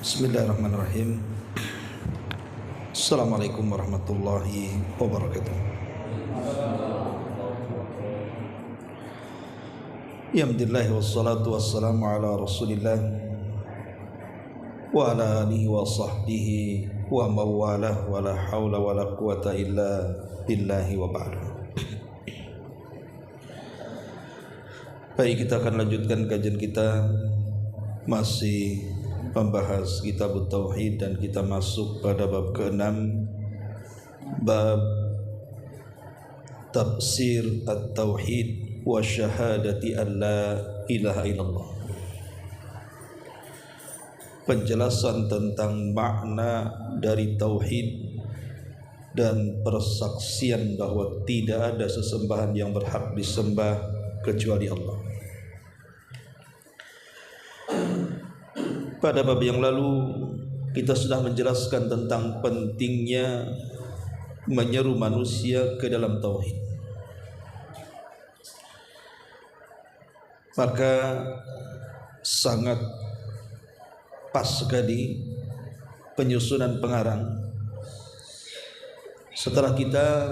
Bismillahirrahmanirrahim. Assalamualaikum warahmatullahi wabarakatuh. Alhamdulillah wassalatu wassalamu ala Rasulillah wa ala alihi wa sahbihi wa mawalah wa la hawla wa la quwata illa billahi wa ba'du. Baik, kita akan lanjutkan kajian kita, masih membahas kitab Tauhid, dan kita masuk pada bab ke-6, bab tafsir at-tauhid wa syahadati an la ilaha illallah. Penjelasan tentang makna dari tauhid dan persaksian bahwa tidak ada sesembahan yang berhak disembah kecuali Allah. Pada bab yang lalu kita sudah menjelaskan tentang pentingnya menyeru manusia ke dalam tauhid. Maka sangat pas sekali penyusunan pengarang setelah kita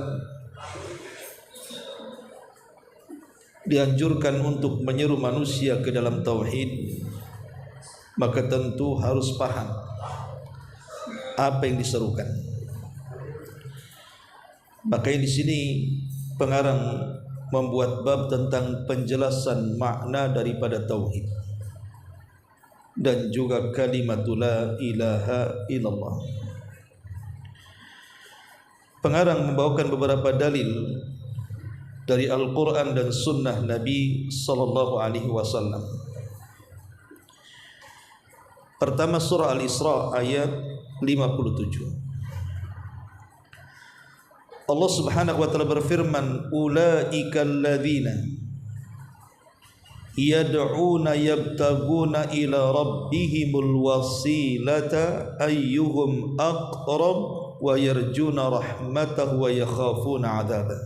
dianjurkan untuk menyeru manusia ke dalam tauhid, maka tentu harus paham apa yang diserukan. Makanya di sini pengarang membuat bab tentang penjelasan makna daripada tauhid dan juga kalimatul la ilaha illallah. Pengarang membawakan beberapa dalil dari Al-Quran dan Sunnah Nabi sallallahu alaihi wasallam. Pertama, surah Al-Isra ayat 57. Allah Subhanahu wa taala berfirman, ulaika alladzina yad'una yabtaguna ila rabbihimul wasilata ayyuhum aqrab wa yarjuna rahmatahu wa yakhafuna 'adzabah.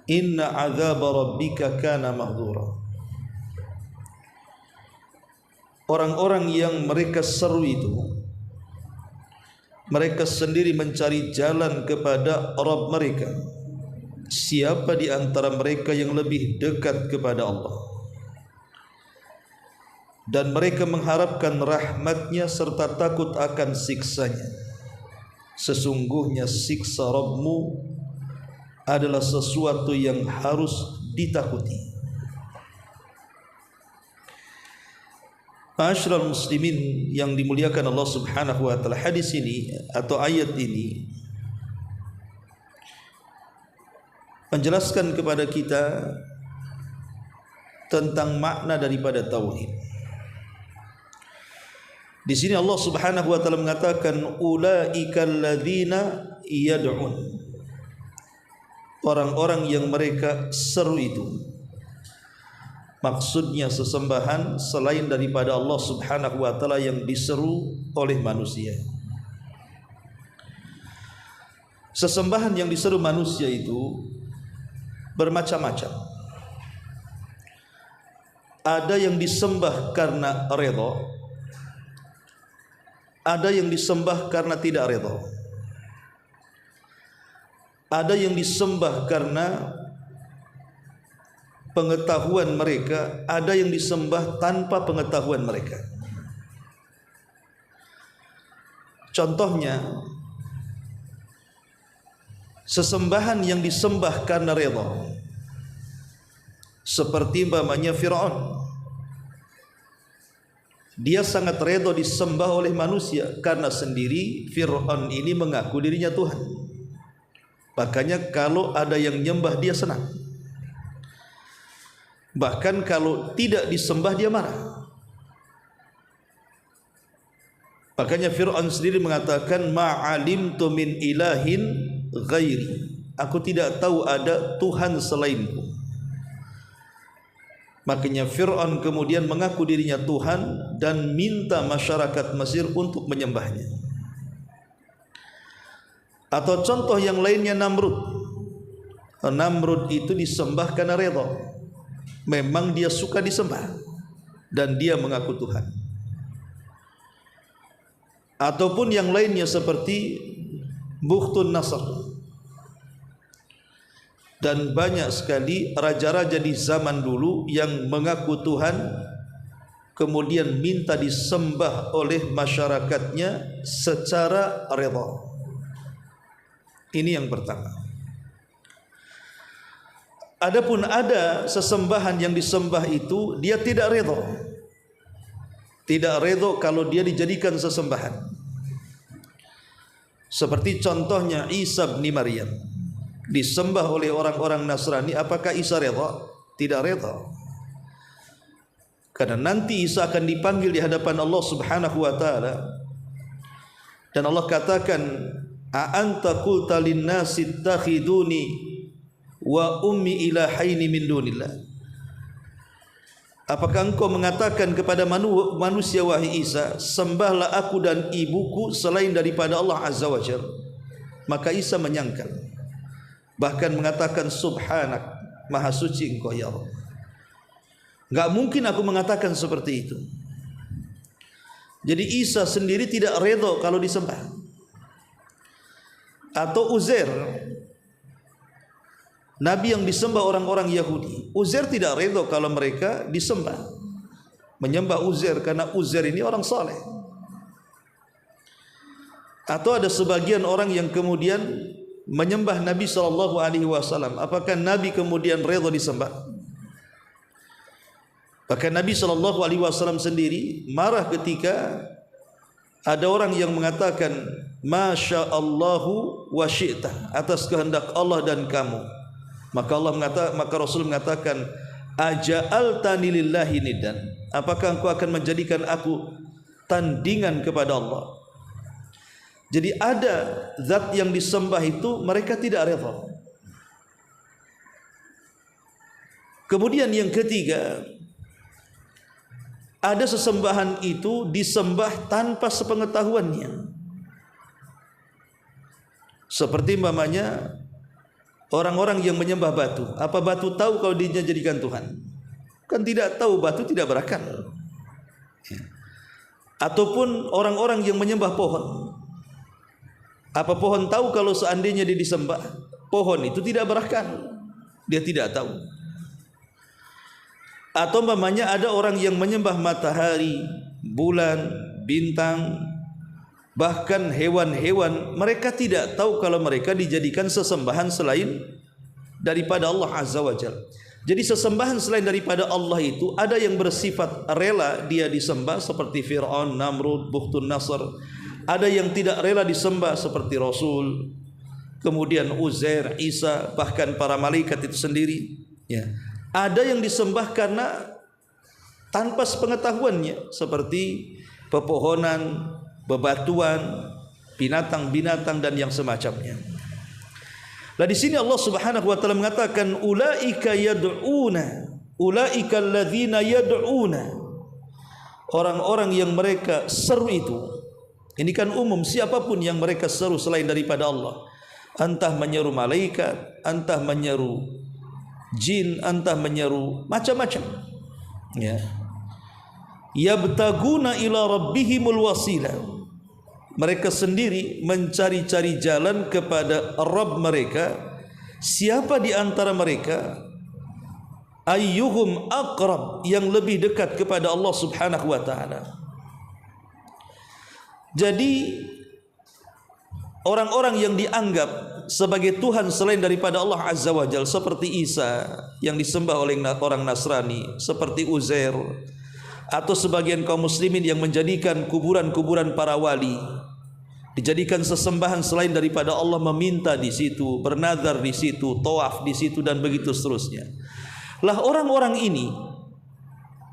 Inna 'adzaba rabbika kana mahdhura. Orang-orang yang mereka seru itu, mereka sendiri mencari jalan kepada Rabb mereka. Siapa di antara mereka yang lebih dekat kepada Allah, dan mereka mengharapkan rahmatnya serta takut akan siksanya. Sesungguhnya siksa Rabbmu adalah sesuatu yang harus ditakuti. Ma'asyiral muslimin yang dimuliakan Allah Subhanahu wa taala, hadis ini atau ayat ini menjelaskan kepada kita tentang makna daripada tauhid. Di sini Allah Subhanahu wa taala mengatakan ulaikal ladzina yad'un. Orang-orang yang mereka seru itu, maksudnya sesembahan selain daripada Allah Subhanahu wa taala yang diseru oleh manusia. Sesembahan yang diseru manusia itu bermacam-macam. Ada yang disembah karena redha, ada yang disembah karena tidak redha, ada yang disembah karena pengetahuan mereka, ada yang disembah tanpa pengetahuan mereka. Contohnya, sesembahan yang disembah karena redha, seperti umpamanya Fir'aun. Dia sangat redha disembah oleh manusia karena sendiri Fir'aun ini mengaku dirinya Tuhan. Makanya kalau ada yang nyembah dia senang. Bahkan kalau tidak disembah dia marah. Makanya Fir'aun sendiri mengatakan ma'alimtu min ilahin ghairi. Aku tidak tahu ada Tuhan selainku. Makanya Fir'aun kemudian mengaku dirinya Tuhan dan minta masyarakat Mesir untuk menyembahnya. Atau contoh yang lainnya Namrud. Namrud itu disembah karena redha. Memang dia suka disembah dan dia mengaku Tuhan. ataupun yang lainnya seperti Bukhtun Nasr. Dan banyak sekali raja-raja di zaman dulu yang mengaku Tuhan kemudian minta disembah oleh masyarakatnya secara redha. Ini yang pertama. Adapun ada sesembahan yang disembah itu dia tidak redha. Tidak redha kalau dia dijadikan sesembahan. Seperti contohnya Isa bin Maryam disembah oleh orang-orang Nasrani. Apakah Isa redha? Tidak redha. Karena nanti Isa akan dipanggil di hadapan Allah Subhanahu wa taala. Dan Allah katakan, "A anta qulta lin-nasi ittakhiduni wa ummi ilahaini min dunillah." Apakah engkau mengatakan kepada manusia wahai Isa, sembahlah aku dan ibuku selain daripada Allah Azza wa Jalla? Maka Isa menyangkal, bahkan mengatakan, subhanak, maha suci engkau ya Allah. Enggak mungkin aku mengatakan seperti itu. Jadi Isa sendiri tidak redha kalau disembah. Atau Uzair, nabi yang disembah orang-orang Yahudi. Uzair tidak redha kalau mereka disembah, menyembah Uzair, karena Uzair ini orang saleh. Atau ada sebagian orang yang kemudian menyembah Nabi SAW. Apakah Nabi kemudian redha disembah? Bahkan Nabi SAW sendiri marah ketika ada orang yang mengatakan Masya Allahu wa syi'ta, atas kehendak Allah dan kamu. Maka Rasul mengatakan, aja'altani lillahi niddan, apakah engkau akan menjadikan aku tandingan kepada Allah? Jadi ada zat yang disembah itu mereka tidak redha. Kemudian yang ketiga, ada sesembahan itu disembah tanpa sepengetahuannya. Seperti umpamanya orang-orang yang menyembah batu. Apa batu tahu kalau dia jadikan Tuhan? Kan tidak tahu, batu tidak berakal. Ataupun orang-orang yang menyembah pohon. Apa pohon tahu kalau seandainya dia disembah? Pohon itu tidak berakal. Dia tidak tahu. Atau umpamanya ada orang yang menyembah matahari, bulan, bintang, bahkan hewan-hewan. Mereka tidak tahu kalau mereka dijadikan sesembahan selain daripada Allah Azza wa Jalla. Jadi sesembahan selain daripada Allah itu ada yang bersifat rela dia disembah seperti Fir'aun, Namrud, Bukhtun Nasr. Ada yang tidak rela disembah seperti Rasul, kemudian Uzair, Isa, bahkan para malaikat itu sendiri. Ya. Ada yang disembah karena tanpa sepengetahuannya, seperti pepohonan, bebatuan, binatang-binatang dan yang semacamnya. Nah di sini Allah Subhanahu wa taala mengatakan ulaika yad'una, ulaika alladzina yad'una. Orang-orang yang mereka seru itu. Ini kan umum, siapapun yang mereka seru selain daripada Allah. Entah menyeru malaikat, entah menyeru jin, entah menyeru macam-macam. Ya. Yabtaguna ila rabbihimul wasilah. Mereka sendiri mencari-cari jalan kepada Rabb mereka. Siapa di antara mereka ayyuhum aqrab, yang lebih dekat kepada Allah Subhanahu wa taala. Jadi orang-orang yang dianggap sebagai Tuhan selain daripada Allah Azza wa Jalla, seperti Isa yang disembah oleh orang Nasrani, seperti Uzair, atau sebagian kaum muslimin yang menjadikan kuburan-kuburan para wali dijadikan sesembahan selain daripada Allah, meminta di situ, bernazar di situ, tawaf di situ, dan begitu seterusnya. Lah orang-orang ini,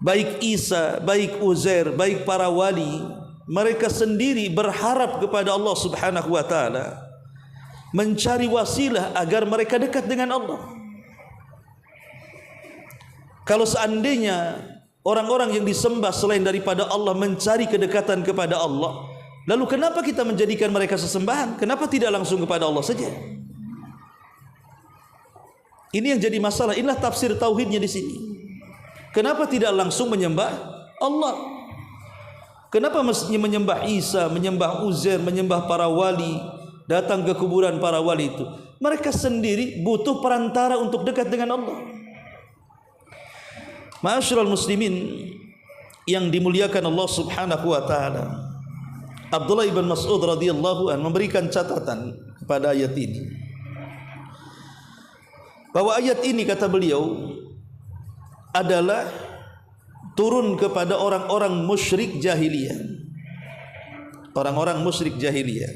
baik Isa, baik Uzair, baik para wali, mereka sendiri berharap kepada Allah Subhanahu wa taala, mencari wasilah agar mereka dekat dengan Allah. Kalau seandainya orang-orang yang disembah selain daripada Allah mencari kedekatan kepada Allah, lalu kenapa kita menjadikan mereka sesembahan? Kenapa tidak langsung kepada Allah saja? Ini yang jadi masalah. Inilah tafsir tauhidnya di sini. Kenapa tidak langsung menyembah Allah? Kenapa mestinya menyembah Isa, menyembah Uzair, menyembah para wali, datang ke kuburan para wali itu? Mereka sendiri butuh perantara untuk dekat dengan Allah. Ma'asyiral muslimin yang dimuliakan Allah Subhanahu wa taala, Abdullah ibn Mas'ud radhiyallahu anhu memberikan catatan kepada ayat ini, bahwa ayat ini, kata beliau, adalah turun kepada orang-orang musyrik jahiliyah. Orang-orang musyrik jahiliyah.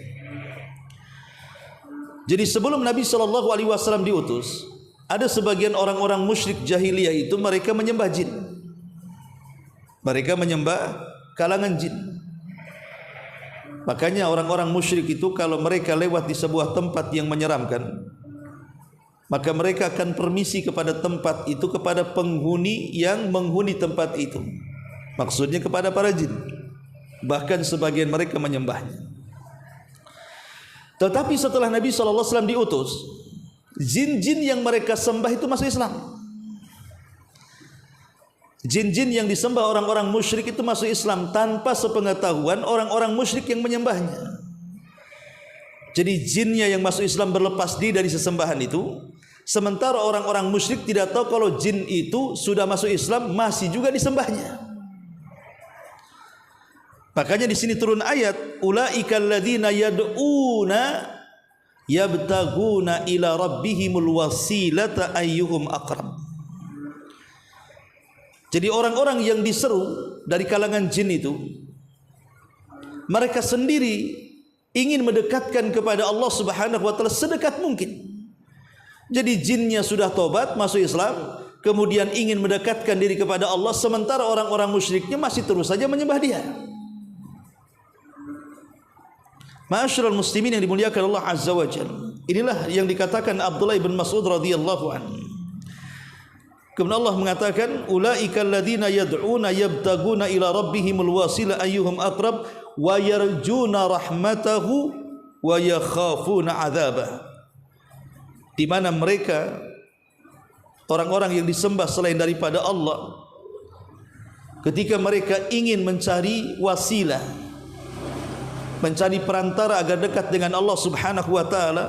Jadi sebelum Nabi SAW diutus, ada sebagian orang-orang musyrik jahiliyah itu mereka menyembah jin. Mereka menyembah kalangan jin. Makanya orang-orang musyrik itu kalau mereka lewat di sebuah tempat yang menyeramkan, maka mereka akan permisi kepada tempat itu, kepada penghuni yang menghuni tempat itu. Maksudnya kepada para jin. Bahkan sebagian mereka menyembahnya. Tetapi setelah Nabi SAW diutus, jin-jin yang mereka sembah itu masuk Islam. Jin-jin yang disembah orang-orang musyrik itu masuk Islam tanpa sepengetahuan orang-orang musyrik yang menyembahnya. Jadi jinnya yang masuk Islam berlepas diri dari sesembahan itu, sementara orang-orang musyrik tidak tahu kalau jin itu sudah masuk Islam, masih juga disembahnya. Makanya di sini turun ayat, ulaikal ladzina yad'una yabtaguna ila rabbihimul wasilata ayyuhum aqrab. Jadi orang-orang yang diseru dari kalangan jin itu, mereka sendiri ingin mendekatkan kepada Allah Subhanahu wa taala sedekat mungkin. Jadi jinnya sudah tobat masuk Islam, kemudian ingin mendekatkan diri kepada Allah, sementara orang-orang musyriknya masih terus saja menyembah dia. Ma'asyiral muslimin yang dimuliakan Allah Azza wa Jalla, inilah yang dikatakan Abdullah bin Mas'ud radhiyallahu anhu. Kemudian Allah mengatakan, ulaikal ladzina yad'una yabtaguna ila rabbihimul wasila ayyuhum aqrab wa yarjuna rahmatahu wa yakhafuna 'adzabah. Di mana mereka, orang-orang yang disembah selain daripada Allah, ketika mereka ingin mencari wasilah, mencari perantara agar dekat dengan Allah Subhanahu wa taala,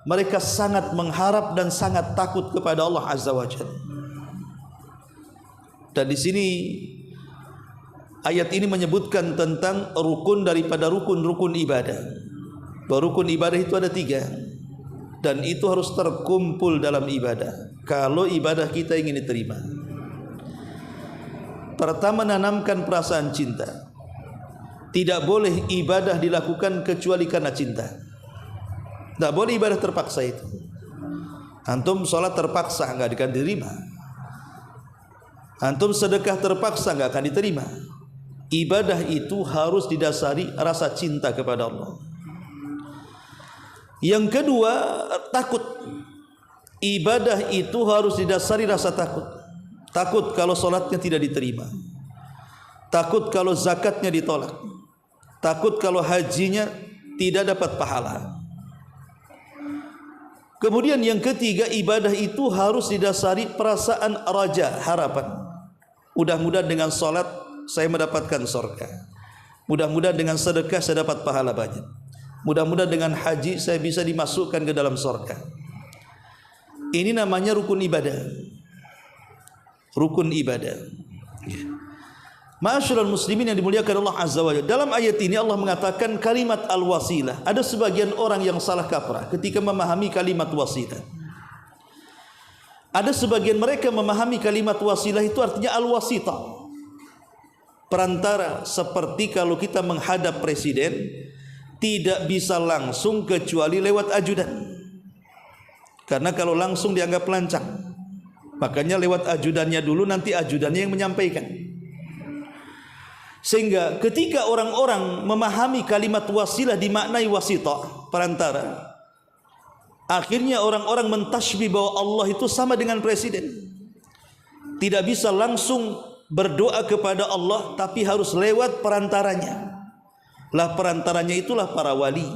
mereka sangat mengharap dan sangat takut kepada Allah Azza wa Jalla. Dan di sini ayat ini menyebutkan tentang rukun daripada rukun-rukun ibadah. Bahwa rukun ibadah itu ada 3, dan itu harus terkumpul dalam ibadah kalau ibadah kita ingin diterima. Pertama, menanamkan perasaan cinta. Tidak boleh ibadah dilakukan kecuali karena cinta. Tidak boleh ibadah terpaksa itu. Antum sholat terpaksa enggak akan diterima. Antum sedekah terpaksa enggak akan diterima. Ibadah itu harus didasari rasa cinta kepada Allah. Yang kedua, takut. Ibadah itu harus didasari rasa takut. Takut kalau sholatnya tidak diterima. Takut kalau zakatnya ditolak. Takut kalau hajinya tidak dapat pahala. Kemudian yang ketiga, ibadah itu harus didasari perasaan raja, harapan. Mudah-mudahan dengan salat saya mendapatkan surga. Mudah-mudahan dengan sedekah saya dapat pahala banyak. Mudah-mudahan dengan haji saya bisa dimasukkan ke dalam surga. Ini namanya rukun ibadah. Rukun ibadah. Ma'asyiral muslimin yang dimuliakan Allah Azza wa Jalla, dalam ayat ini Allah mengatakan kalimat al-wasilah. Ada sebagian orang yang salah kaprah ketika memahami kalimat wasilah. Ada sebagian mereka memahami kalimat wasilah itu artinya al-wasitah, perantara. Seperti kalau kita menghadap presiden, tidak bisa langsung kecuali lewat ajudan. Karena kalau langsung dianggap lancang. Makanya lewat ajudannya dulu, nanti ajudannya yang menyampaikan. Sehingga ketika orang-orang memahami kalimat wasilah dimaknai wasitah, perantara, akhirnya orang-orang mentasbih bahwa Allah itu sama dengan presiden. Tidak bisa langsung berdoa kepada Allah, tapi harus lewat perantaranya. Lah perantaranya itulah para wali.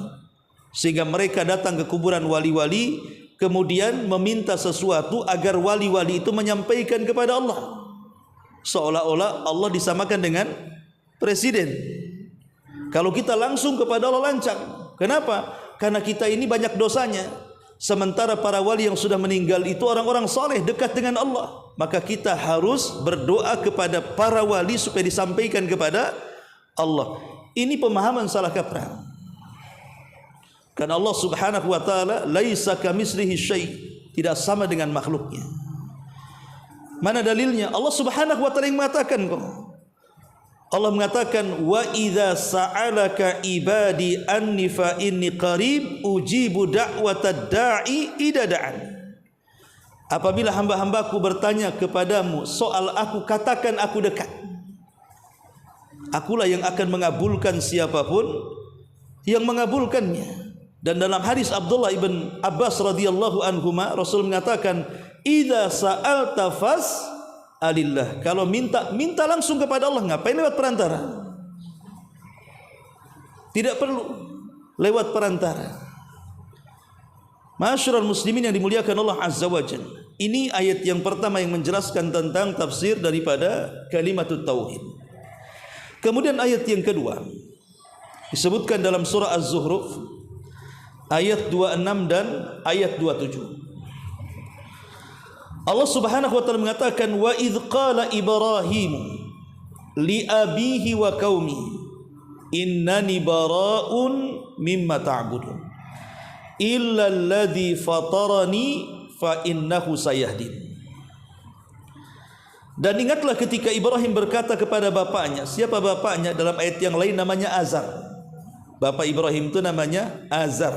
Sehingga mereka datang ke kuburan wali-wali, kemudian meminta sesuatu agar wali-wali itu menyampaikan kepada Allah. Seolah-olah Allah disamakan dengan presiden. Kalau kita langsung kepada Allah lancar. Kenapa? Karena kita ini banyak dosanya. Sementara para wali yang sudah meninggal itu orang-orang saleh dekat dengan Allah. Maka kita harus berdoa kepada para wali supaya disampaikan kepada Allah. Ini pemahaman salah kaprah. Karena Allah Subhanahu wa taala laisa kamitslihi syai', tidak sama dengan makhluknya. Mana dalilnya? Allah Subhanahu wa taala yang mengatakan kok. Allah mengatakan wa idza sa'alaka ibadi anni fa inni qarib ujibu da'watad da'i idza da'an. Apabila hamba-hambaku bertanya kepadamu soal aku, katakan aku dekat. Akulah yang akan mengabulkan siapapun yang mengabulkannya. Dan dalam hadis Abdullah ibn Abbas radhiyallahu anhuma, Rasul mengatakan idza sa'alta fas alillah. Kalau minta langsung kepada Allah. Ngapain lewat perantara? Tidak perlu lewat perantara. Ma'asyiral muslimin yang dimuliakan Allah Azza wa Jalla. Ini ayat yang pertama yang menjelaskan tentang tafsir daripada kalimatut tauhid. Kemudian ayat yang kedua disebutkan dalam surah Az-Zuhruf ayat 26 dan ayat 27. Allah Subhanahu wa taala mengatakan wa idz qala Ibrahim li abihi wa qaumi innani bara'un mimma ta'budun illa alladhi fatarani fa innahu sayahdin. Dan ingatlah ketika Ibrahim berkata kepada bapaknya. Siapa bapaknya? Dalam ayat yang lain namanya Azar. Bapak Ibrahim itu namanya Azar.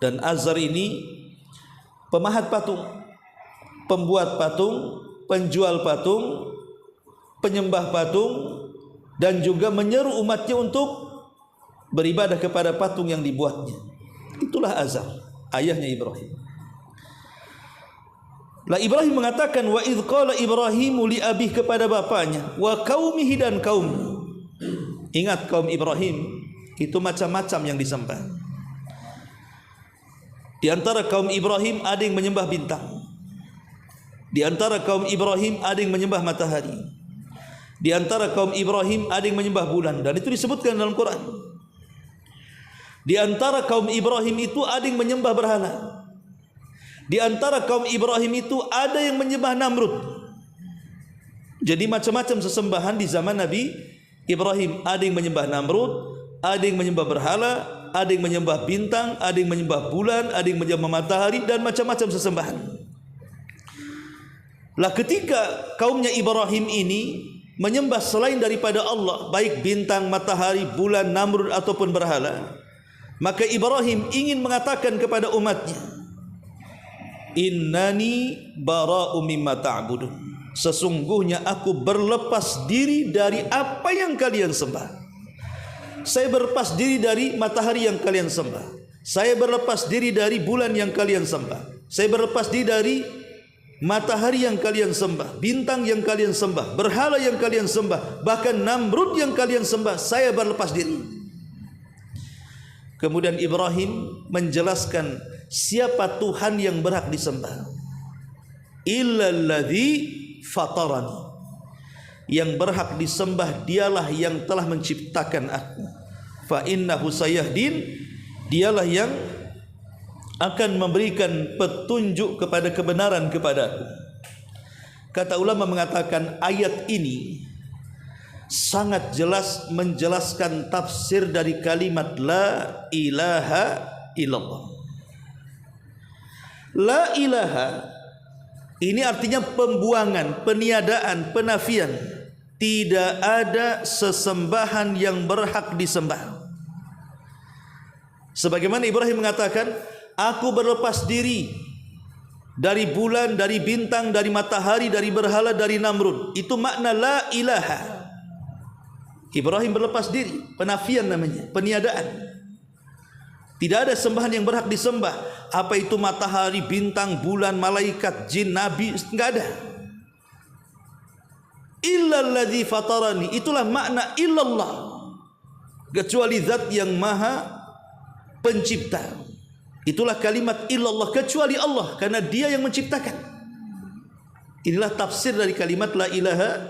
Dan Azar ini pemahat patung, pembuat patung, penjual patung, penyembah patung, dan juga menyeru umatnya untuk beribadah kepada patung yang dibuatnya. Itulah Azar, ayahnya Ibrahim. Lah Ibrahim mengatakan wa idz qala Ibrahimu li abih, kepada bapaknya, wa qaumihi, dan kaum. Ingat kaum Ibrahim itu macam-macam yang disembah. Di antara kaum Ibrahim ada yang menyembah bintang. Di antara kaum Ibrahim ada yang menyembah matahari. Di antara kaum Ibrahim ada yang menyembah bulan, dan itu disebutkan dalam Quran. Di antara kaum Ibrahim itu ada yang menyembah berhala. Di antara kaum Ibrahim itu ada yang menyembah Namrud. Jadi macam-macam sesembahan di zaman Nabi Ibrahim. Ada yang menyembah Namrud, ada yang menyembah berhala, ada yang menyembah bintang, ada yang menyembah bulan, ada yang menyembah matahari, dan macam-macam sesembahan. Lah ketika kaumnya Ibrahim ini menyembah selain daripada Allah, baik bintang, matahari, bulan, Namrud ataupun berhala, maka Ibrahim ingin mengatakan kepada umatnya, innani bara'u mimma ta'budun, sesungguhnya aku berlepas diri dari apa yang kalian sembah. Saya berlepas diri dari matahari yang kalian sembah. Saya berlepas diri dari bulan yang kalian sembah. Saya berlepas diri dari matahari yang kalian sembah, bintang yang kalian sembah, berhala yang kalian sembah, bahkan Namrud yang kalian sembah. Saya berlepas diri. Kemudian Ibrahim menjelaskan siapa Tuhan yang berhak disembah. Illalladzi fatarani, yang berhak disembah dialah yang telah menciptakan aku. Fa innahu sayahdin, dialah yang akan memberikan petunjuk kepada kebenaran kepada aku. Kata ulama mengatakan ayat ini sangat jelas menjelaskan tafsir dari kalimat la ilaha illallah. La ilaha ini artinya pembuangan, peniadaan, penafian. Tidak ada sesembahan yang berhak disembah. Sebagaimana Ibrahim mengatakan, aku berlepas diri dari bulan, dari bintang, dari matahari, dari berhala, dari Namrud. Itu makna la ilaha. Ibrahim berlepas diri, penafian namanya, peniadaan. Tidak ada sembahan yang berhak disembah. Apa itu matahari, bintang, bulan, malaikat, jin, nabi, enggak ada. Illalladzi fatarani, itulah makna illallah, kecuali zat yang maha pencipta. Itulah kalimat illallah, kecuali Allah, karena dia yang menciptakan. Inilah tafsir dari kalimat la ilaha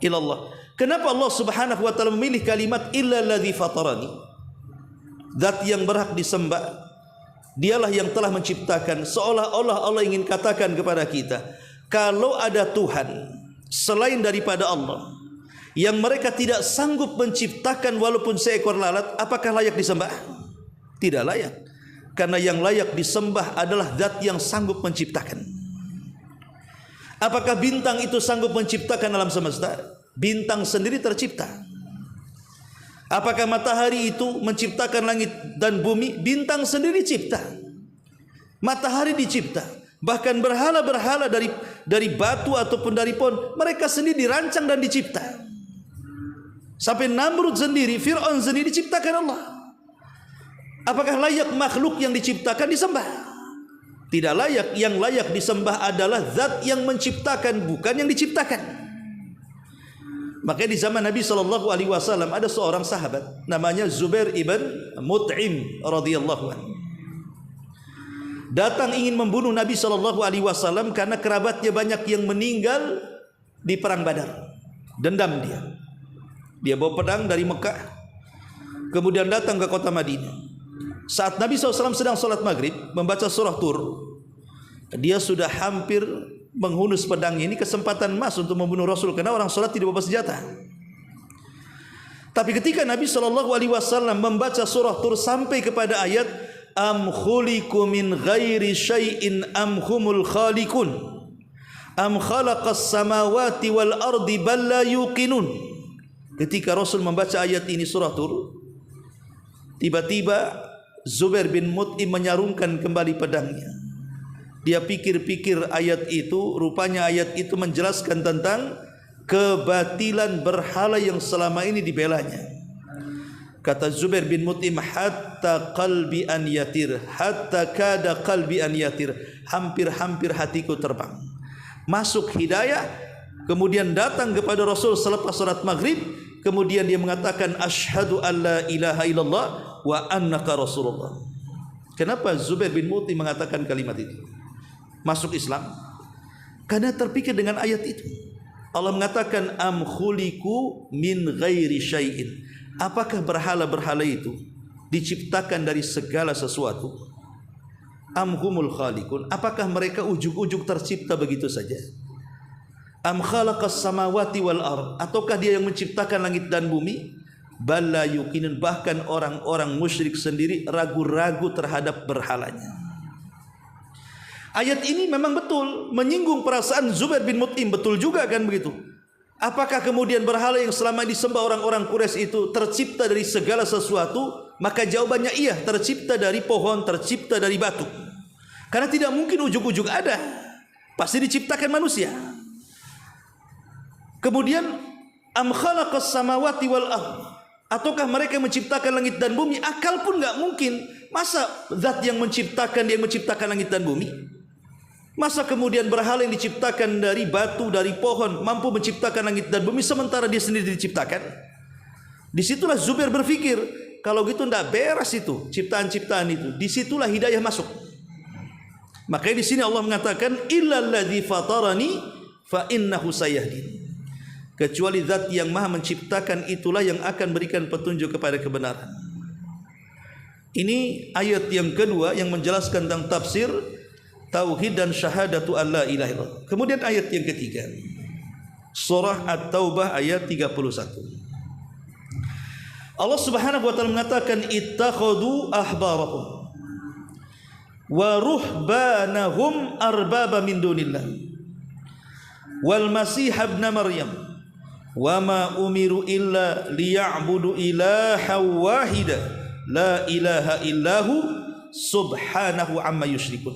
illallah. Kenapa Allah Subhanahu wa taala memilih kalimat illa allazi fatarani? Zat yang berhak disembah, dialah yang telah menciptakan. Seolah-olah Allah ingin katakan kepada kita, kalau ada Tuhan selain daripada Allah yang mereka tidak sanggup menciptakan walaupun seekor lalat, apakah layak disembah? Tidak layak. Karena yang layak disembah adalah zat yang sanggup menciptakan. Apakah bintang itu sanggup menciptakan alam semesta? Bintang sendiri tercipta. Apakah matahari itu menciptakan langit dan bumi? Bintang sendiri cipta. Matahari dicipta. Bahkan berhala-berhala dari batu ataupun dari pohon, mereka sendiri dirancang dan dicipta. Sampai Namrud sendiri, Fir'aun sendiri diciptakan Allah. Apakah layak makhluk yang diciptakan disembah? Tidak layak. Yang layak disembah adalah zat yang menciptakan, bukan yang diciptakan. Makanya di zaman Nabi SAW ada seorang sahabat namanya Zubair ibn Mut'im radhiyallahu anhu. Datang ingin membunuh Nabi SAW karena kerabatnya banyak yang meninggal di perang Badar. Dendam dia. Dia bawa pedang dari Mekah, kemudian datang ke kota Madinah. Saat Nabi SAW sedang sholat maghrib membaca surah Tur, dia sudah hampir menghunus pedangnya. Ini kesempatan emas untuk membunuh Rasul, karena orang sholat tidak bawa senjata. Tapi ketika Nabi SAW membaca surah Tur sampai kepada ayat am khuliqu min ghairi syai'in am humul khaliqun am khalaqas samawati wal ardi bal la yuqinun. Ketika Rasul membaca ayat ini surah Tur, tiba-tiba Zubair bin Mut'im menyarungkan kembali pedangnya. Dia pikir-pikir ayat itu, rupanya ayat itu menjelaskan tentang kebatilan berhala yang selama ini dibelanya. Kata Zubair bin Mut'im, hatta qalbi an yatir, hatta kada qalbi an yatir, hampir-hampir hatiku terbang. Masuk hidayah, kemudian datang kepada Rasul selepas salat maghrib, kemudian dia mengatakan asyhadu an la ilaha illallah wa annaka rasulullah. Kenapa Zubair bin Mut'im mengatakan kalimat itu? Masuk Islam karena terpikir dengan ayat itu. Allah mengatakan am khuliqu min ghairi syai'in. Apakah berhala-berhala itu diciptakan dari segala sesuatu? Am humul khaliqun. Apakah mereka ujug-ujug tercipta begitu saja? Am khalaqas samawati wal ard. Ataukah dia yang menciptakan langit dan bumi? Bala yuqinun. Bahkan orang-orang musyrik sendiri ragu-ragu terhadap berhalanya. Ayat ini memang betul menyinggung perasaan Zubair bin Mut'im, betul juga kan begitu. Apakah kemudian berhala yang selama disembah orang-orang Quraisy itu tercipta dari segala sesuatu? Maka jawabannya iya, tercipta dari pohon, tercipta dari batu. Karena tidak mungkin ujug-ujug ada, pasti diciptakan manusia. Kemudian am khalaqas samawati wal ard. Ataukah mereka menciptakan langit dan bumi? Akal pun enggak mungkin. Masa zat yang menciptakan, dia menciptakan langit dan bumi? Masa kemudian berhala yang diciptakan dari batu, dari pohon mampu menciptakan langit dan bumi sementara dia sendiri diciptakan? Disitulah Zubair berpikir, kalau gitu tidak beres itu ciptaan-ciptaan itu. Disitulah hidayah masuk. Makanya di sini Allah mengatakan illalladzi fatarani fa innahu sayahdin. Kecuali zat yang maha menciptakan, itulah yang akan berikan petunjuk kepada kebenaran. Ini ayat yang kedua yang menjelaskan tentang tafsir tauhid dan syahadatu alla ilaha illallah. Kemudian ayat yang ketiga, surah At-Taubah ayat 31. Allah Subhanahu wa taala mengatakan ittakhadhu ahbarahum wa ruhbanahum arbaba min dunillah wal masih ibn maryam wa ma umiru illa liya'budu ilaha wahida la ilaha illahu subhanahu amma yusyrikun.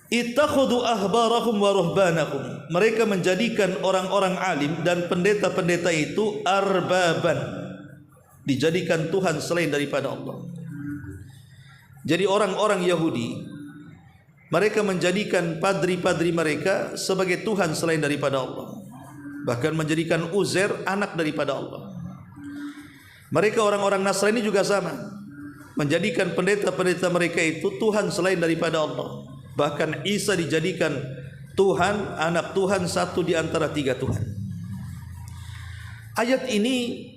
Ittakhadhu ahbarahum wa ruhbanahum. Mereka menjadikan orang-orang alim dan pendeta-pendeta itu arbaban, dijadikan Tuhan selain daripada Allah. Jadi orang-orang Yahudi, mereka menjadikan padri-padri mereka sebagai Tuhan selain daripada Allah. Bahkan menjadikan Uzair anak daripada Allah. Mereka orang-orang Nasrani juga sama, menjadikan pendeta-pendeta mereka itu Tuhan selain daripada Allah. Bahkan Isa dijadikan Tuhan, anak Tuhan, satu di antara tiga Tuhan. Ayat ini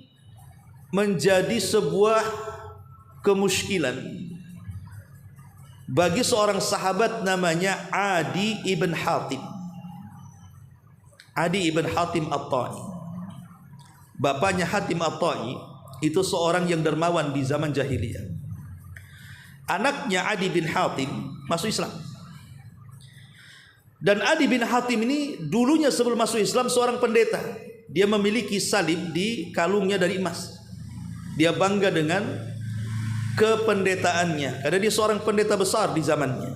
menjadi sebuah kemuskilan bagi seorang sahabat namanya Adi ibn Hatim. Adi ibn Hatim At-Ta'i. Bapaknya Hatim At-Ta'i itu seorang yang dermawan di zaman jahiliyah. Anaknya Adi bin Hatim masuk Islam. Dan Adi bin Hatim ini dulunya sebelum masuk Islam seorang pendeta. Dia memiliki salib di kalungnya dari emas. Dia bangga dengan kependetaannya karena dia seorang pendeta besar di zamannya,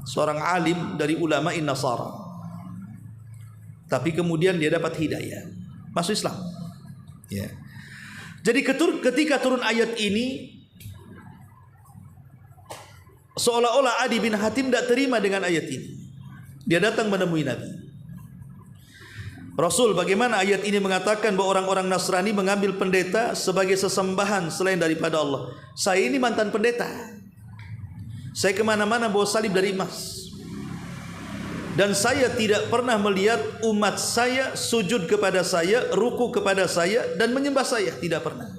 seorang alim dari ulama Nasara. Tapi kemudian dia dapat hidayah, masuk Islam. Ya. Jadi ketika turun ayat ini, seolah-olah Adi bin Hatim tidak terima dengan ayat ini. Dia datang menemui Nabi. Rasul, bagaimana ayat ini mengatakan bahwa orang-orang Nasrani mengambil pendeta sebagai sesembahan selain daripada Allah? Saya ini mantan pendeta. Saya kemana-mana bawa salib dari emas. Dan saya tidak pernah melihat umat saya sujud kepada saya, ruku kepada saya, dan menyembah saya. Tidak pernah.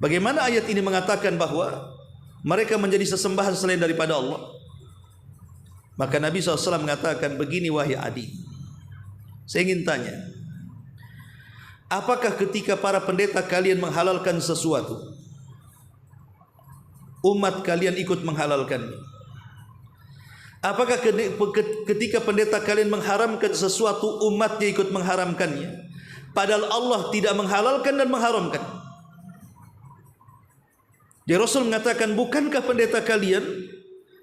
Bagaimana ayat ini mengatakan bahwa mereka menjadi sesembahan selain daripada Allah? Maka Nabi SAW mengatakan, begini wahai Adi, saya ingin tanya, apakah ketika para pendeta kalian menghalalkan sesuatu, umat kalian ikut menghalalkannya? Apakah ketika pendeta kalian mengharamkan sesuatu, umatnya ikut mengharamkannya? Padahal Allah tidak menghalalkan dan mengharamkan. Jadi Rasul mengatakan, bukankah pendeta kalian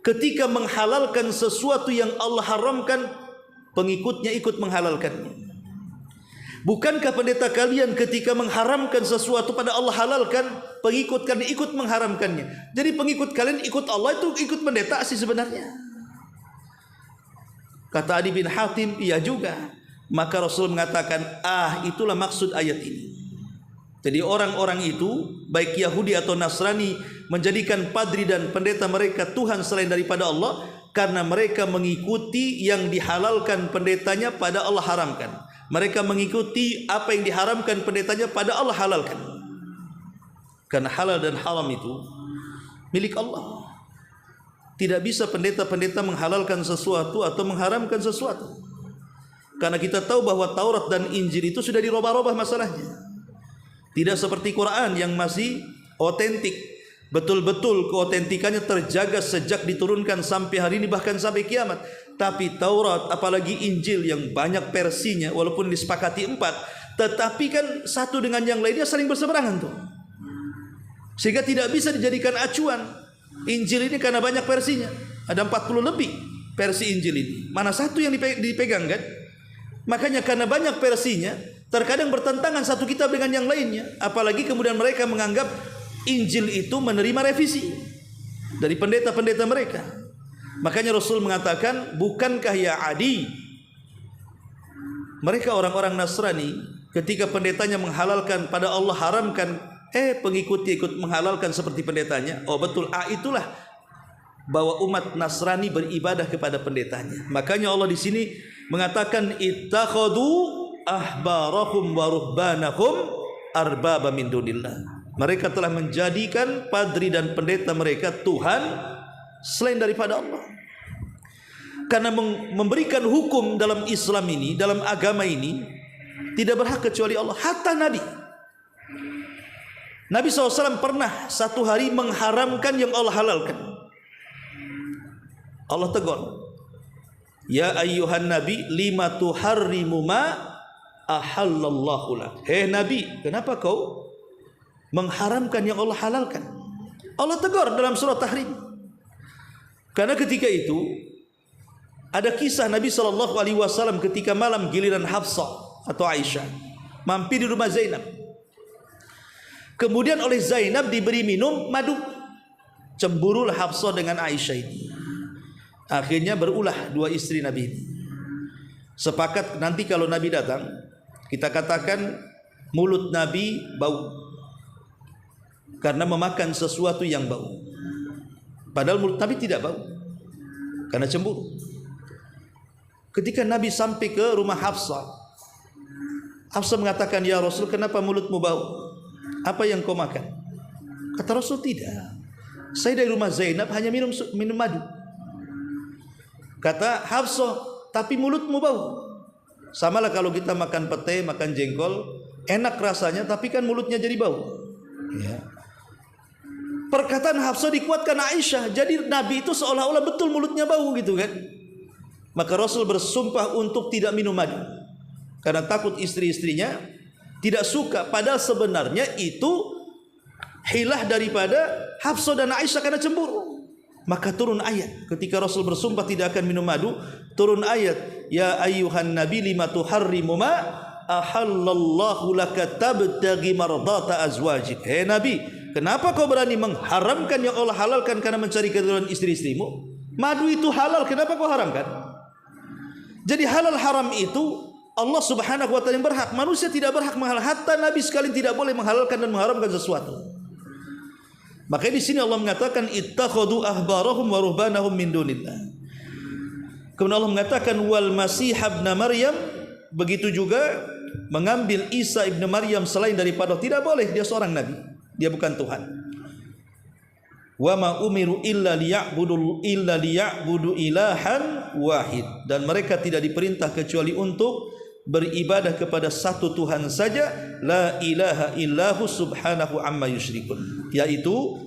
ketika menghalalkan sesuatu yang Allah haramkan, pengikutnya ikut menghalalkannya? Bukankah pendeta kalian ketika mengharamkan sesuatu pada Allah halalkan, pengikut kalian ikut mengharamkannya? Jadi pengikut kalian ikut Allah, itu ikut pendeta sih sebenarnya. Kata Adi bin Hatim, iya juga. Maka Rasul mengatakan, itulah maksud ayat ini. Jadi orang-orang itu, baik Yahudi atau Nasrani, menjadikan padri dan pendeta mereka Tuhan selain daripada Allah, karena mereka mengikuti yang dihalalkan pendetanya pada Allah haramkan. Mereka mengikuti apa yang diharamkan pendetanya pada Allah halalkan. Karena halal dan haram itu milik Allah. Tidak bisa pendeta-pendeta menghalalkan sesuatu atau mengharamkan sesuatu. Karena kita tahu bahwa Taurat dan Injil itu sudah dirubah-rubah masalahnya. Tidak seperti Quran yang masih otentik. Betul-betul keotentikannya terjaga sejak diturunkan sampai hari ini, bahkan sampai kiamat. Tapi Taurat, apalagi Injil yang banyak versinya, walaupun disepakati 4, tetapi kan satu dengan yang lainnya saling berseberangan tuh. Sehingga tidak bisa dijadikan acuan. Injil ini karena banyak versinya, ada 40 lebih versi Injil ini. Mana satu yang dipegang kan? Makanya karena banyak versinya, terkadang bertentangan satu kitab dengan yang lainnya. Apalagi kemudian mereka menganggap Injil itu menerima revisi dari pendeta-pendeta mereka. Makanya Rasul mengatakan, bukankah ya Adi, mereka orang-orang Nasrani ketika pendetanya menghalalkan pada Allah haramkan, pengikutnya ikut menghalalkan seperti pendetanya. Oh betul, itulah bahwa umat Nasrani beribadah kepada pendetanya. Makanya Allah di sini mengatakan, ittakhadu ahbarahum wa ruhbanahum arbaba min dunillah. Mereka telah menjadikan padri dan pendeta mereka Tuhan selain daripada Allah. Karena memberikan hukum dalam Islam ini, dalam agama ini, tidak berhak kecuali Allah. Hatta Nabi SAW pernah satu hari mengharamkan yang Allah halalkan. Allah tegur, ya ayyuhan nabi lima tuharrimu ma ahallallahu lak. Hei Nabi, kenapa kau mengharamkan yang Allah halalkan? Allah tegur dalam surah Tahrim. Karena ketika itu ada kisah Nabi SAW ketika malam giliran Hafsah atau Aisyah mampir di rumah Zainab. Kemudian oleh Zainab diberi minum madu. Cemburulah Hafsah dengan Aisyah ini. Akhirnya berulah dua istri Nabi ini. Sepakat nanti kalau Nabi datang, kita katakan mulut Nabi bau karena memakan sesuatu yang bau. Padahal mulut Nabi tidak bau karena cemburu. Ketika Nabi sampai ke rumah Hafsah, Hafsah mengatakan, ya Rasul, kenapa mulutmu bau? Apa yang kau makan? Kata Rasul, tidak, saya dari rumah Zainab hanya minum madu. Kata Hafsah, tapi mulutmu bau. Samalah kalau kita makan pete, makan jengkol, enak rasanya, tapi kan mulutnya jadi bau. Ya. Perkataan Hafsah dikuatkan Aisyah, jadi Nabi itu seolah-olah betul mulutnya bau gitu kan. Maka Rasul bersumpah untuk tidak minum madu, karena takut istri-istrinya tidak suka. Padahal sebenarnya itu hilah daripada Hafsah dan Aisyah karena cemburu. Maka turun ayat, ketika Rasul bersumpah tidak akan minum madu, turun ayat, ya ayyuhan nabi lima tuharrimu ma ahallallahu laka tabtaghi mardata azwajik. Hei Nabi, kenapa kau berani mengharamkan yang Allah halalkan karena mencari keridhaan istri-istrimu? Madu itu halal, kenapa kau haramkan? Jadi halal haram itu Allah Subhanahu wa taala yang berhak, manusia tidak berhak menghalalkan. Hatta Nabi sekali tidak boleh menghalalkan dan mengharamkan sesuatu. Makanya di sini Allah mengatakan ittakhadhu ahbarahum wa ruhbanahum min dunillah. Kemudian Allah mengatakan wal masih ibn Maryam, begitu juga mengambil Isa ibn Maryam selain daripada, tidak boleh, dia seorang nabi, dia bukan Tuhan. Wa ma umiru illa liya'budu ilahan wahid, dan mereka tidak diperintah kecuali untuk beribadah kepada satu Tuhan saja, la ilaha illahu subhanahu amma yusyrikun, yaitu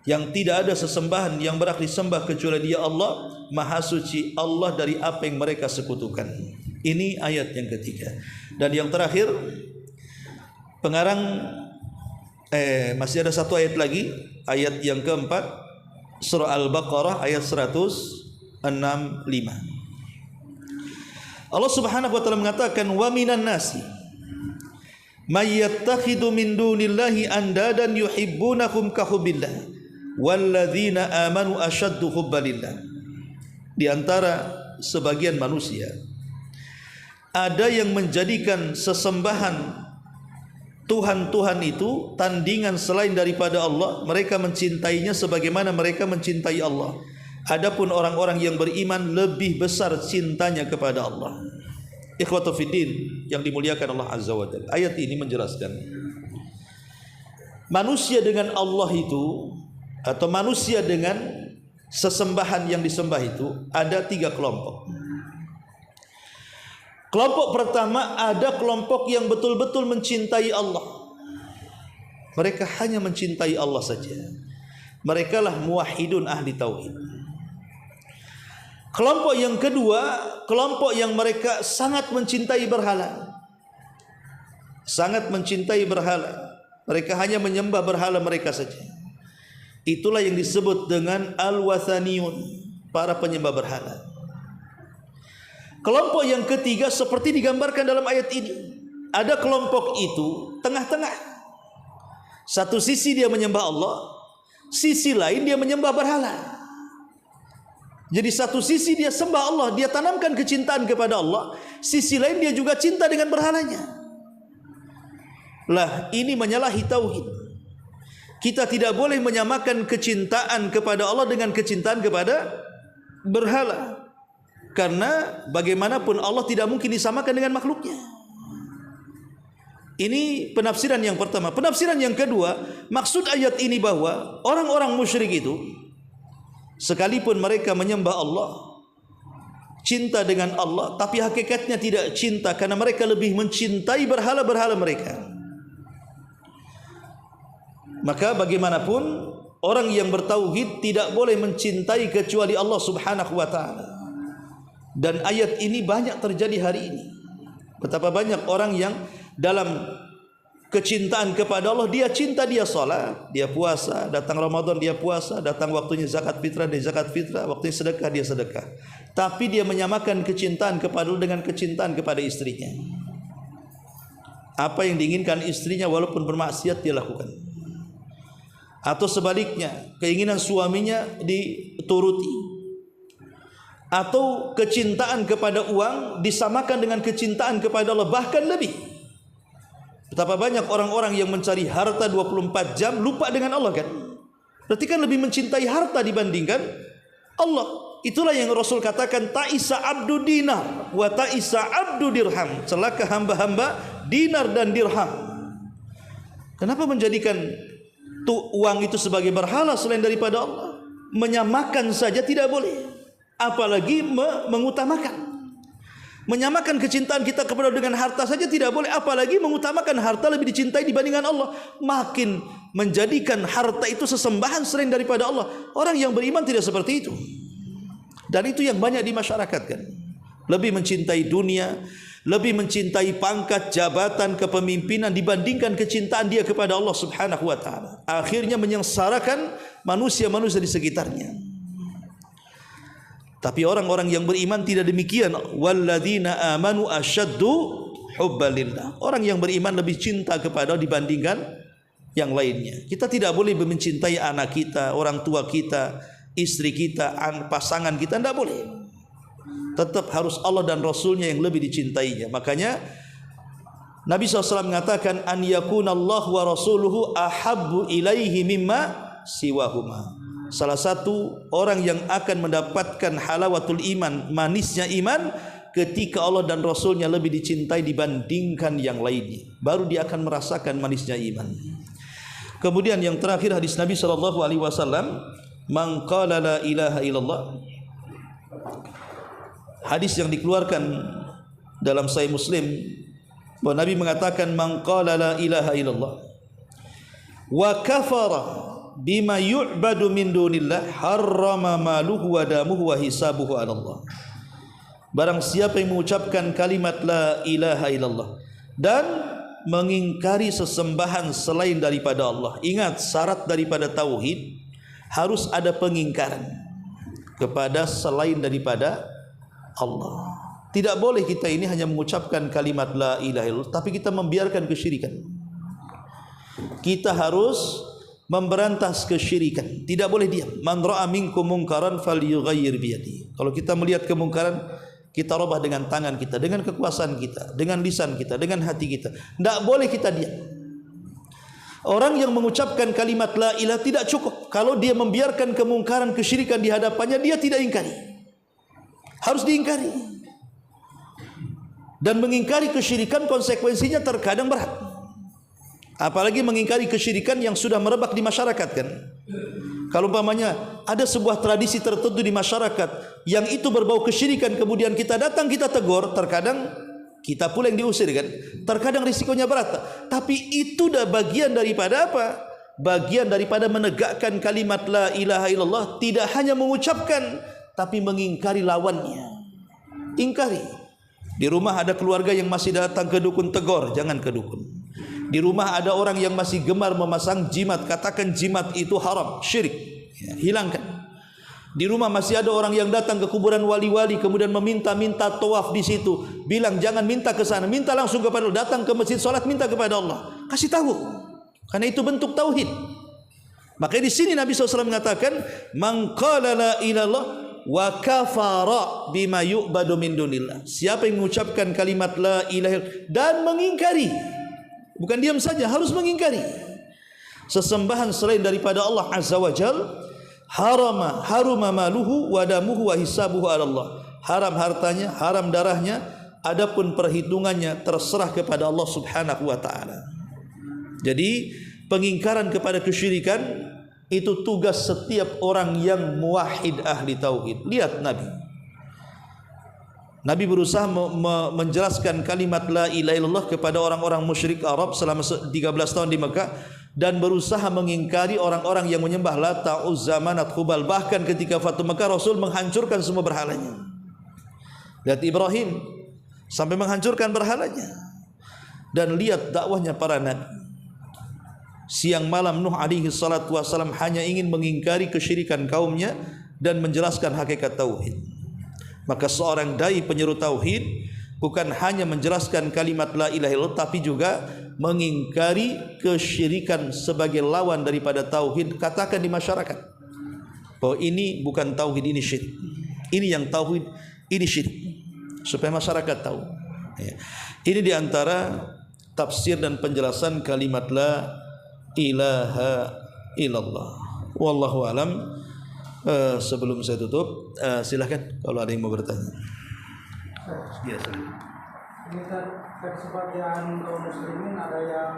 yang tidak ada sesembahan yang berhak disembah kecuali Dia Allah, Maha Suci Allah dari apa yang mereka sekutukan. Ini ayat yang ketiga. Dan yang terakhir, pengarang masih ada satu ayat lagi, ayat yang keempat, surah Al-Baqarah ayat 165. Allah Subhanahu wa taala mengatakan, wa minan nasi may yattakhidhu min dunillahi andadan yuhibbunahum ka hubbillah walladzina amanu ashaddu hubbalillah. Di antara sebagian manusia ada yang menjadikan sesembahan Tuhan-Tuhan itu tandingan selain daripada Allah. Mereka mencintainya sebagaimana mereka mencintai Allah. Adapun orang-orang yang beriman lebih besar cintanya kepada Allah. Ikhwatu fiddin yang dimuliakan Allah Azza wa Jalla. Ayat ini menjelaskan manusia dengan Allah itu, atau manusia dengan sesembahan yang disembah itu ada 3 kelompok. Kelompok pertama, ada kelompok yang betul-betul mencintai Allah. Mereka hanya mencintai Allah saja. Mereka lah muwahhidun ahli tauhid. Kelompok yang kedua, kelompok yang mereka sangat mencintai berhala. Sangat mencintai berhala. Mereka hanya menyembah berhala mereka saja. Itulah yang disebut dengan al-wathaniyun, para penyembah berhala. Kelompok yang ketiga seperti digambarkan dalam ayat ini. Ada kelompok itu tengah-tengah. Satu sisi dia menyembah Allah, sisi lain dia menyembah berhala. Jadi satu sisi dia sembah Allah, dia tanamkan kecintaan kepada Allah, sisi lain dia juga cinta dengan berhalanya. Lah, ini menyalahi tauhid. Kita tidak boleh menyamakan kecintaan kepada Allah dengan kecintaan kepada berhala. Karena bagaimanapun Allah tidak mungkin disamakan dengan makhluknya. Ini penafsiran yang pertama. Penafsiran yang kedua, maksud ayat ini bahwa orang-orang musyrik itu, sekalipun mereka menyembah Allah, cinta dengan Allah, tapi hakikatnya tidak cinta karena mereka lebih mencintai berhala-berhala mereka. Maka bagaimanapun orang yang bertauhid tidak boleh mencintai kecuali Allah Subhanahu wa taala. Dan ayat ini banyak terjadi hari ini. Betapa banyak orang yang dalam kecintaan kepada Allah, dia cinta, dia salat, dia puasa, datang Ramadan dia puasa, datang waktunya zakat fitrah dia zakat fitrah, waktunya sedekah dia sedekah. Tapi dia menyamakan kecintaan kepada Allah dengan kecintaan kepada istrinya. Apa yang diinginkan istrinya walaupun bermaksiat dia lakukan. Atau sebaliknya, keinginan suaminya dituruti. Atau kecintaan kepada uang disamakan dengan kecintaan kepada Allah, bahkan lebih. Betapa banyak orang-orang yang mencari harta 24 jam lupa dengan Allah kan? Berarti kan lebih mencintai harta dibandingkan Allah. itulah yang Rasul katakan, ta'isa abdu dinar wa ta'isa abdu dirham. Celaka hamba-hamba dinar dan dirham. Kenapa menjadikan uang itu sebagai berhala selain daripada Allah? Menyamakan saja tidak boleh, apalagi mengutamakan. Menyamakan kecintaan kita kepada dengan harta saja tidak boleh, apalagi mengutamakan harta lebih dicintai dibandingkan Allah. Makin menjadikan harta itu sesembahan selain daripada Allah. Orang yang beriman tidak seperti itu. Dan itu yang banyak di masyarakat kan. Lebih mencintai dunia, lebih mencintai pangkat, jabatan, kepemimpinan dibandingkan kecintaan dia kepada Allah Subhanahu wa taala. Akhirnya menyengsarakan manusia-manusia di sekitarnya. Tapi orang-orang yang beriman tidak demikian. Walladzina amanu asyaddu hubbalillah. Orang yang beriman lebih cinta kepada dibandingkan yang lainnya. Kita tidak boleh mencintai anak kita, orang tua kita, istri kita, pasangan kita, tidak boleh. Tetap harus Allah dan Rasulnya yang lebih dicintainya. Makanya Nabi SAW mengatakan, an yakunallahu wa rasuluhu ahabbu ilaihi mimma siwahuma. Salah satu orang yang akan mendapatkan halawatul iman, manisnya iman, ketika Allah dan Rasulnya lebih dicintai dibandingkan yang lainnya. Baru dia akan merasakan manisnya iman. Kemudian yang terakhir hadis Nabi SAW, man qala la ilaha illallah. Hadis yang dikeluarkan dalam Sahih Muslim, bahwa Nabi mengatakan, man qala la ilaha illallah wa kafara bima yu'badu min dunillah harrama maluhu wa damuhu wa hisabuhu 'ala Allah. Barang siapa yang mengucapkan kalimat la ilaha illallah dan mengingkari sesembahan selain daripada Allah. Ingat, syarat daripada tauhid harus ada pengingkaran kepada selain daripada Allah. Tidak boleh kita ini hanya mengucapkan kalimat la ilaha illallah tapi kita membiarkan kesyirikan. Kita harus memberantas kesyirikan. Tidak boleh diam. Man ra'a minkum munkaran falyughayyir biyadihi. Kalau kita melihat kemungkaran, kita rubah dengan tangan kita, dengan kekuasaan kita, dengan lisan kita, dengan hati kita. Tidak boleh kita diam. Orang yang mengucapkan kalimat la ilaha tidak cukup. Kalau dia membiarkan kemungkaran, kesyirikan di hadapannya, dia tidak ingkari. Harus diingkari. Dan mengingkari kesyirikan konsekuensinya terkadang berat. Apalagi mengingkari kesyirikan yang sudah merebak di masyarakat kan. Kalau umpamanya ada sebuah tradisi tertentu di masyarakat yang itu berbau kesyirikan, kemudian kita datang, kita tegur, terkadang kita pula yang diusir kan. Terkadang risikonya berat. Tapi itu dah bagian daripada apa? Bagian daripada menegakkan kalimat la ilaha illallah. Tidak hanya mengucapkan, tapi mengingkari lawannya. Ingkari. Di rumah ada keluarga yang masih datang ke dukun, tegur, jangan ke dukun. Di rumah ada orang yang masih gemar memasang jimat, katakan jimat itu haram, syirik, ya, hilangkan. Di rumah masih ada orang yang datang ke kuburan wali-wali kemudian meminta-minta tawaf di situ, bilang jangan minta ke sana, minta langsung kepada Allah. Datang ke masjid salat minta kepada Allah, kasih tahu, karena itu bentuk tauhid. Maka di sini Nabi SAW mengatakan, man qala la ilallah wa kafara bima yu'badu min dunillah. Siapa yang mengucapkan kalimat la ilaha dan mengingkari, bukan diam saja, harus mengingkari sesembahan selain daripada Allah Azza wa Jal, haruma maluhu wa damuhu wa hisabuhu 'ala Allah. Haram hartanya, haram darahnya, adapun perhitungannya terserah kepada Allah Subhanahu wa taala. Jadi pengingkaran kepada kesyirikan itu tugas setiap orang yang muwahhid ahli tauhid. Lihat Nabi berusaha menjelaskan kalimat la ilaha illallah kepada orang-orang musyrik Arab selama 13 tahun di Mekah, dan berusaha mengingkari orang-orang yang menyembah Lata, Uzza, Manat, Hubal. Bahkan ketika Fatu Mekah, Rasul menghancurkan semua berhalanya. Lihat Ibrahim sampai menghancurkan berhalanya. Dan lihat dakwahnya para nabi. Siang malam Nuh alaihi salatu wassalam hanya ingin mengingkari kesyirikan kaumnya dan menjelaskan hakikat tauhid. Maka seorang dai penyeru tauhid bukan hanya menjelaskan kalimat la ilaha illallah, tapi juga mengingkari kesyirikan sebagai lawan daripada tauhid. Katakan di masyarakat bahwa ini bukan tauhid, ini syirik. Ini yang tauhid, ini syirik, supaya masyarakat tahu. Ini diantara tafsir dan penjelasan kalimat la ilaha illallah. Wallahu alam. Sebelum saya tutup, silahkan kalau ada yang mau bertanya. Ya, Ini kesempatan kaum muslimin ada yang